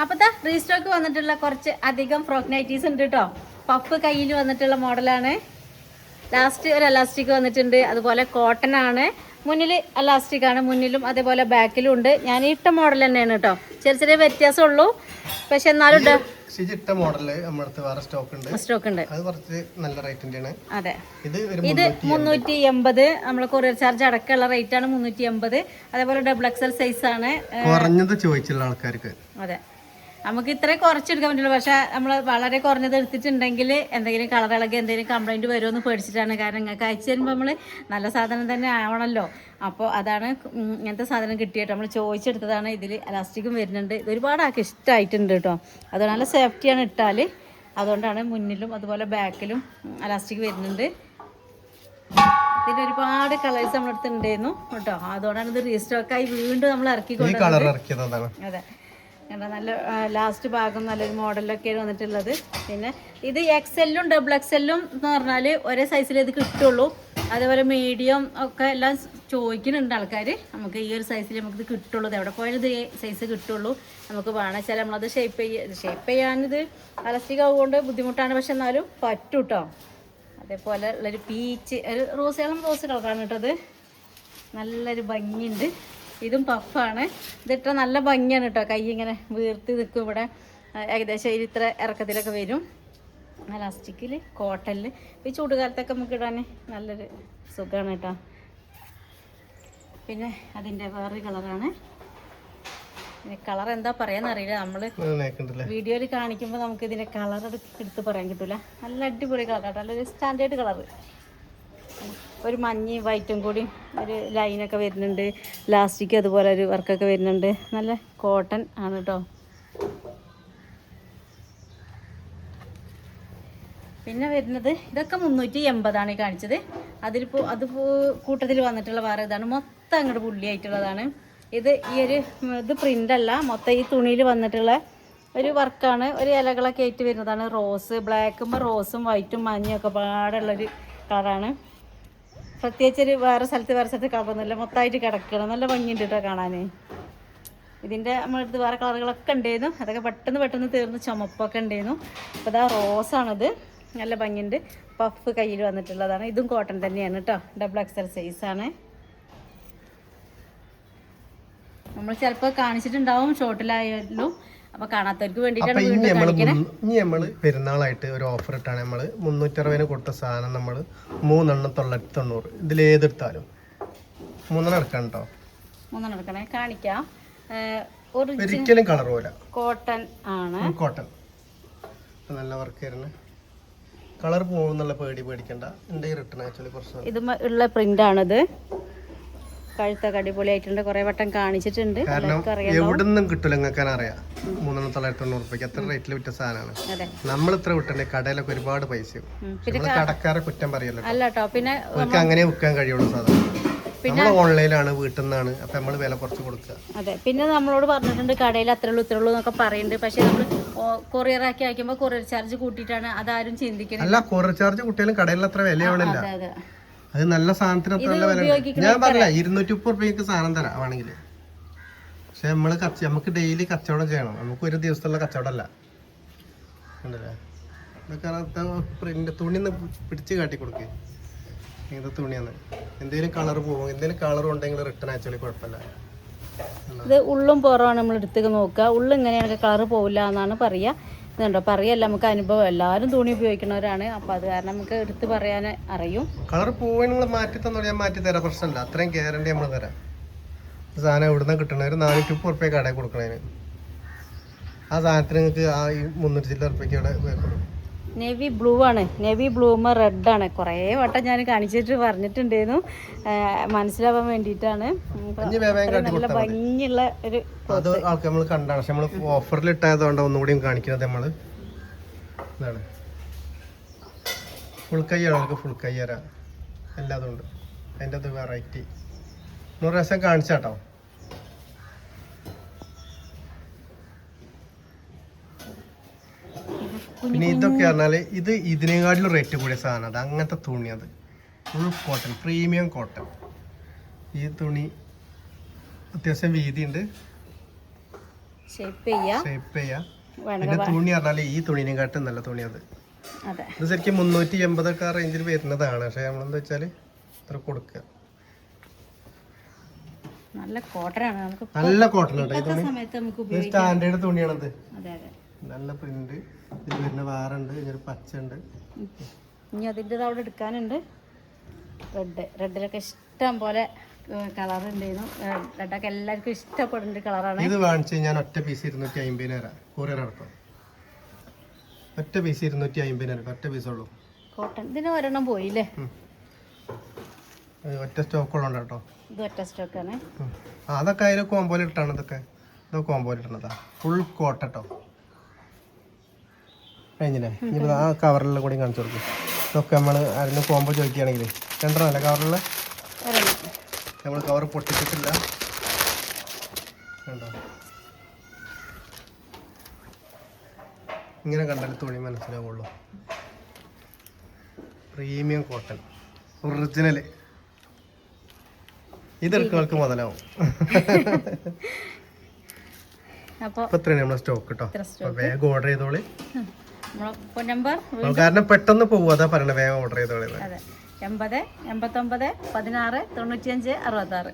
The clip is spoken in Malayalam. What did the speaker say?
അപ്പോൾ റീസ്റ്റോക്ക് വന്നിട്ടുള്ള കുറച്ച് അധികം ഫ്രോക്ക് നൈറ്റീസ് ഉണ്ട് കേട്ടോ. പഫ് കയ്യിൽ വന്നിട്ടുള്ള മോഡലാണ്. ലാസ്റ്റ് ഒരു എലാസ്റ്റിക് വന്നിട്ടുണ്ട്. അതുപോലെ കോട്ടൺ ആണ്. മുന്നിൽ എലാസ്റ്റിക് ആണ്, മുന്നിലും അതേപോലെ ബാക്കിലും ഉണ്ട്. ഞാൻ ഇട്ട മോഡൽ തന്നെയാണ് കേട്ടോ. ചെറിയ ചെറിയ വ്യത്യാസമുള്ളൂ, പക്ഷെ എന്നാലും സ്റ്റോക്ക് ഉണ്ട്. നല്ല റേറ്റിന്റെയാണ്. അതെ, ഇത് 380. നമ്മളെ കൊറിയർ ചാർജ് അടക്കമുള്ള റേറ്റ് ആണ് 380. അതേപോലെ ഡബിൾ എക്സൽ സൈസ് ആണ്. കുറഞ്ഞത് ചോദിച്ചുള്ള ആൾക്കാർക്ക് അതെ, നമുക്ക് ഇത്രയും കുറച്ചെടുക്കാൻ പറ്റുള്ളൂ. പക്ഷെ നമ്മൾ വളരെ കുറഞ്ഞത് എടുത്തിട്ടുണ്ടെങ്കിൽ എന്തെങ്കിലും കളർ ഇളകി എന്തെങ്കിലും കംപ്ലൈൻറ്റ് വരുമെന്ന് പേടിച്ചിട്ടാണ്. കാരണം നിങ്ങൾക്ക് അയച്ചു തരുമ്പോൾ നമ്മൾ നല്ല സാധനം തന്നെ ആവണമല്ലോ. അപ്പോൾ അതാണ് ഇങ്ങനത്തെ സാധനം കിട്ടിയിട്ട് നമ്മൾ ചോദിച്ചെടുത്തതാണ്. ഇതിൽ എലാസ്റ്റിക്കും വരുന്നുണ്ട്. ഇത് ഒരുപാട് ആൾക്ക് ഇഷ്ടമായിട്ടുണ്ട് കേട്ടോ. അത് നല്ല സേഫ്റ്റിയാണ് ഇട്ടാൽ. അതുകൊണ്ടാണ് മുന്നിലും അതുപോലെ ബാക്കിലും എലാസ്റ്റിക് വരുന്നുണ്ട്. ഇതിന് ഒരുപാട് കളേഴ്സ് നമ്മളടുത്ത് ഉണ്ടായിരുന്നു കേട്ടോ. അതുകൊണ്ടാണ് ഇത് റീസ്റ്റോക്കായി വീണ്ടും നമ്മൾ ഇറക്കിക്കൊണ്ടത്. അതെ, നല്ല ലാസ്റ്റ് ഭാഗം നല്ലൊരു മോഡലൊക്കെയാണ് വന്നിട്ടുള്ളത്. പിന്നെ ഇത് എക്സെല്ലും ഡബിൾ എക്സെല്ലും എന്ന് പറഞ്ഞാൽ ഒരേ സൈസിൽ ഇത് കിട്ടുള്ളൂ. അതേപോലെ മീഡിയം ഒക്കെ എല്ലാം ചോദിക്കുന്നുണ്ട് ആൾക്കാർ. നമുക്ക് ഈ ഒരു സൈസിൽ നമുക്കിത് കിട്ടുള്ളൂ. എവിടെ പോയാലും ഇത് സൈസ് കിട്ടുള്ളൂ. നമുക്ക് വേണം വെച്ചാൽ നമ്മളത് ഷേപ്പ് ചെയ്യാനിത് എലാസ്റ്റിക് ആവുകൊണ്ട് ബുദ്ധിമുട്ടാണ്. പക്ഷെ എന്നാലും പറ്റും കേട്ടോ. അതേപോലെ ഉള്ളൊരു പീച്ച്, ഒരു റോസ് കളറാണ് കേട്ടത്. നല്ലൊരു ഭംഗിയുണ്ട്. ഇതും പഫാണ്. ഇതിട്ട നല്ല ഭംഗിയാണ് കേട്ടോ. കൈ ഇങ്ങനെ വീർത്തി നിൽക്കും. ഇവിടെ ഏകദേശം ഇത്ര ഇറക്കത്തിലൊക്കെ വരും. എലാസ്റ്റിക്കിൽ കോട്ടണിൽ ഈ ചൂടുകാലത്തൊക്കെ നമുക്ക് ഇടാൻ നല്ലൊരു സുഖമാണ് കേട്ടോ. പിന്നെ അതിൻ്റെ വേറൊരു കളറാണ്. പിന്നെ കളർ എന്താ പറയാന്നറിയില്ല. നമ്മൾ വീഡിയോയിൽ കാണിക്കുമ്പോൾ നമുക്ക് ഇതിൻ്റെ കളർ എടുത്ത് പറയാൻ കിട്ടില്ല. നല്ല അടിപൊളി കളറാണ്. നല്ലൊരു സ്റ്റാൻഡേർഡ് കളറ്. ഒരു മഞ്ഞയും വൈറ്റും കൂടി ഒരു ലൈനൊക്കെ വരുന്നുണ്ട്. ലാസ്റ്റിക് അതുപോലെ ഒരു വർക്കൊക്കെ വരുന്നുണ്ട്. നല്ല കോട്ടൺ ആണ് കേട്ടോ. പിന്നെ വരുന്നത് ഇതൊക്കെ 380 ഈ കാണിച്ചത്. അത് കൂട്ടത്തിൽ വന്നിട്ടുള്ള വേറെ ഇതാണ്. മൊത്തം അങ്ങോട്ട് പുള്ളിയായിട്ടുള്ളതാണ്. ഇത് ഇത് പ്രിൻ്റല്ല, മൊത്തം ഈ തുണിയിൽ വന്നിട്ടുള്ള ഒരു വർക്കാണ്. ഒരു ഇലകളൊക്കെ ആയിട്ട് വരുന്നതാണ്. റോസ് ബ്ലാക്കുമ്പോൾ റോസും വൈറ്റും മഞ്ഞയും ഒക്കെ പാടുള്ളൊരു കളറാണ്. പ്രത്യേകിച്ചൊരു വേറെ സ്ഥലത്ത് കളറൊന്നുമില്ല. മൊത്തമായിട്ട് കിടക്കണം. നല്ല ഭംഗിയുണ്ട് കേട്ടോ കാണാൻ. ഇതിൻ്റെ നമ്മളടുത്ത് വേറെ കളറുകളൊക്കെ ഉണ്ടായിരുന്നു. അതൊക്കെ പെട്ടെന്ന് തീർന്ന് ചുമപ്പൊക്കെ ഉണ്ടായിരുന്നു. അപ്പോൾ ഇതാ റോസാണിത്. നല്ല ഭംഗിയുണ്ട്. പഫ് കയ്യിൽ വന്നിട്ടുള്ളതാണ്. ഇതും കോട്ടൺ തന്നെയാണ് കേട്ടോ. ഡബിൾ എക്സൽ സൈസാണ്. നമ്മൾ ചിലപ്പോൾ കാണിച്ചിട്ടുണ്ടാവും ഷോർട്ടിലായാലും. അപ്പോൾ കാണാത്തവർക്ക് വേണ്ടിയിട്ടാണ് വീണ്ടും കാണിക്കുന്നത്. ഇനി നമ്മൾ പെരുന്നാളായിട്ട് ഒരു ഓഫർ ഇട്ടാണ്. നമ്മൾ 360 കൊടുത്ത സാധനം നമ്മൾ 3 എണ്ണം 990. ഇതിലേതെടുത്താലും 3 എണ്ണം എടുക്കണം കേട്ടോ. 3 എണ്ണം എടുക്കണേ. കാണിക്കാം. ഒരിക്കലും കളർ പോലെ കോട്ടൺ ആണ്. കോട്ടൺ നല്ല വർക്ക് ആയിരുന്നു. കളർ പോകുന്നുള്ള പേടിക്കണ്ട. എൻ്റെ റിട്ടേൺ ആക്ച്വലി പ്രശ്നം. ഇത് ഉള്ള പ്രിൻ്റാണിത്. കഴുത്തൊക്കെ അടിപൊളിയായിട്ടുണ്ട്. കുറെ വട്ടം കാണിച്ചിട്ടുണ്ട്. എവിടുന്നും കിട്ടില്ല. നിങ്ങൾക്ക് അറിയാം 3,990 രൂപയ്ക്ക് എത്ര റേറ്റിൽ വിറ്റ സാധനമാണ്. നമ്മൾ ഇത്ര വിട്ടേ കടയിലൊക്കെ ഒരുപാട് പൈസ. കടക്കാരെ കുറ്റം പറയല്ലോ. അല്ല കേട്ടോ. പിന്നെ അങ്ങനെ വിൽക്കാൻ കഴിയുള്ളൂ സാധനം. പിന്നെ ഓൺലൈനിലാണ്, വീട്ടിൽ നിന്നാണ്. അപ്പൊ നമ്മൾ വില കുറച്ച് കൊടുക്കുക. അതെ, പിന്നെ നമ്മളോട് പറഞ്ഞിട്ടുണ്ട് കടയിൽ അത്രേ ഉള്ളൂ എന്നൊക്കെ പറയുന്നുണ്ട്. പക്ഷെ നമ്മൾ കൊറിയർ ആക്കി അയക്കുമ്പോൾ കൊറിയർ ചാർജ് കൂട്ടിയിട്ടാണ്. അതാരും ചിന്തിക്കുന്നത്. അല്ല, കൊറിയർ ചാർജ് കൂട്ടിയാലും കടയിൽ അത്ര വിലയാവണില്ല. അത് നല്ല സാധനത്തിന് അത്ര നല്ല വില. ഞാൻ പറഞ്ഞ 230 രൂപയ്ക്ക് സാധനം തരാം ആണെങ്കിൽ. പക്ഷെ നമുക്ക് ഡെയിലി കച്ചവടം ചെയ്യണം. നമുക്ക് ഒരു ദിവസത്തുള്ള കച്ചവടമല്ല. ഉണ്ടല്ലേ, ഇതൊക്കെ തുണി പിടിച്ച് കാട്ടി കൊടുക്കുക. ഇങ്ങനത്തെ തുണിയാണ്. എന്തെങ്കിലും കളർ പോകും. എന്തെങ്കിലും കളർ ഉണ്ടെങ്കിൽ റിട്ടേൺ ആക്ച്വലി കുഴപ്പമില്ല. ഇത് ഉള്ളും പുറമാണ് നമ്മൾ എടുത്തേക്ക് നോക്കുക. ഉള്ളു ഇങ്ങനെയാണ് കളർ പോവില്ല എന്നാണ് പറയുക. ഇതുണ്ടോ, പറയല്ല, നമുക്ക് അനുഭവം. എല്ലാവരും തുണി ഉപയോഗിക്കുന്നവരാണ്. അപ്പം അത് കാരണം നമുക്ക് എടുത്ത് പറയാൻ അറിയും. കളർ പോവാൻ നിങ്ങൾ മാറ്റി തന്നോ, ഞാൻ മാറ്റി തരാം. പ്രശ്നമില്ല. അത്രയും ഗ്യാരണ്ടി നമ്മൾ തരാം. സാധനം എവിടുന്ന് കിട്ടണ ഒരു 430 രൂപ കടയിൽ കൊടുക്കണേന്. ആ സാധനത്തിന് നിങ്ങൾക്ക് ആ 300 ചില്ലറ രൂപയ്ക്ക് അവിടെ കൊടുക്കും. നേവി ബ്ലൂ ആണ്. നേവി ബ്ലൂമ റെഡ് ആണ്. കുറേ വട്ടം ഞാൻ കാണിച്ചിട്ട് പറഞ്ഞിട്ടുണ്ടായിരുന്നു, മനസ്സിലാവാൻ വേണ്ടിയിട്ടാണ്. നല്ല ഭംഗിയുള്ള ഒരു അത് ആൾക്കാർ നമ്മൾ കണ്ടാണ്. പക്ഷെ നമ്മൾ ഓഫറിൽ ഇട്ടായതുകൊണ്ട് ഒന്നുകൂടിയും കാണിക്കുന്നത്. നമ്മൾ ഇതാണ് ഫുൾ കൈയാണ്. അവർക്ക് ഫുൾ കൈ തരാം. എല്ലാതും ഉണ്ട്. അതിൻ്റെ അത് വെറൈറ്റി 100 പ്രാവശ്യം കാണിച്ചാട്ടോ. പിന്നെ ഇതൊക്കെ പറഞ്ഞാല് ഇത് ഇതിനേക്കാട്ടിലും റേറ്റ് കൂടിയ സാധനം. അത് അങ്ങനത്തെ തുണി. അത് ഫുൾ കോട്ടൺ, പ്രീമിയം കോട്ടൺ. ഈ തുണി അത്യാവശ്യം വീതിയുണ്ട്. ഷേപ്പ് ചെയ്യാം. പിന്നെ തുണി പറഞ്ഞാൽ ഈ തുണിനെക്കാട്ടും നല്ല തുണി അത്. അതെ, ഇത് ശരിക്കും 380 റേഞ്ചിൽ വരുന്നതാണ്. പക്ഷെ നമ്മളെന്താ വെച്ചാല് ഇത്ര കൊടുക്കുക. നല്ല കോട്ടനാണ്. നമുക്ക് നല്ല കോട്ടൺ കേട്ടോ ഈ തുണി. സമയത്ത് നമുക്ക് സ്റ്റാൻഡേർഡ് തുണിയാണത്. അതെ അതെ. നല്ല പ്രിന്റ്. ഇതിൽ വരുന്ന വേറെ ഉണ്ട്, ഇതൊരു പച്ച ഉണ്ട്. ഇനി അതിൻ്റെ അവിടെ എടുക്കാനുണ്ട്. റെഡിലൊക്കെ ഇഷ്ടം പോലെ കളർ ഉണ്ടായിരുന്നു. റെഡൊക്കെ എല്ലാവർക്കും ഇഷ്ടപ്പെടുന്ന കളറാണ്. ഇത് വാങ്ങിച്ച് ഞാൻ ഒറ്റ പീസ് 250 കൊറിയർ അടക്കം. ഒറ്റ പീസ് 250 ഒറ്റ പീസ് ഉള്ളൂ. കോട്ടൺ ഇതിന് ഒരെണ്ണം പോയില്ലേ? ഒറ്റ സ്റ്റോക്ക് ഉള്ളതുകൊണ്ട് കേട്ടോ. ഇത് ഒറ്റ സ്റ്റോക്കാണ്. അതൊക്കെ അതിൽ കോമ്പോയിൽ ഇട്ടാണ്. ഇതൊക്കെ കോമ്പോയിൽ ഇട്ടണതാ. ഫുൾ കോട്ട കേട്ടോ. കഴിഞ്ഞില്ലേ? ഇനി ആ കവറിലുള്ള കൂടി കാണിച്ചു കൊടുക്കും. ഇതൊക്കെ നമ്മൾ അതിന് കോമ്പോ ചോദിക്കുകയാണെങ്കിൽ രണ്ടെണ്ണമല്ലേ കവറിലുള്ള? നമ്മൾ കവർ പൊട്ടിച്ചിട്ടില്ല കണ്ടോ. ഇങ്ങനെ കണ്ടാൽ തുണി മനസ്സിലാവുള്ളൂ. Premium cotton original. ഇതെടുക്കുന്നവർക്ക് മുതലാവും. അപ്പോൾ ഇത്രയാണ് നമ്മുടെ സ്റ്റോക്ക് കേട്ടോ. വേഗം ഓർഡർ ചെയ്തോളി. നമ്പർ കാരണം പെട്ടെന്ന് പോകും. അതാ പറയണേ, വേഗം ഓർഡർ ചെയ്തോളി. അതെ, 80 89 16 95 66.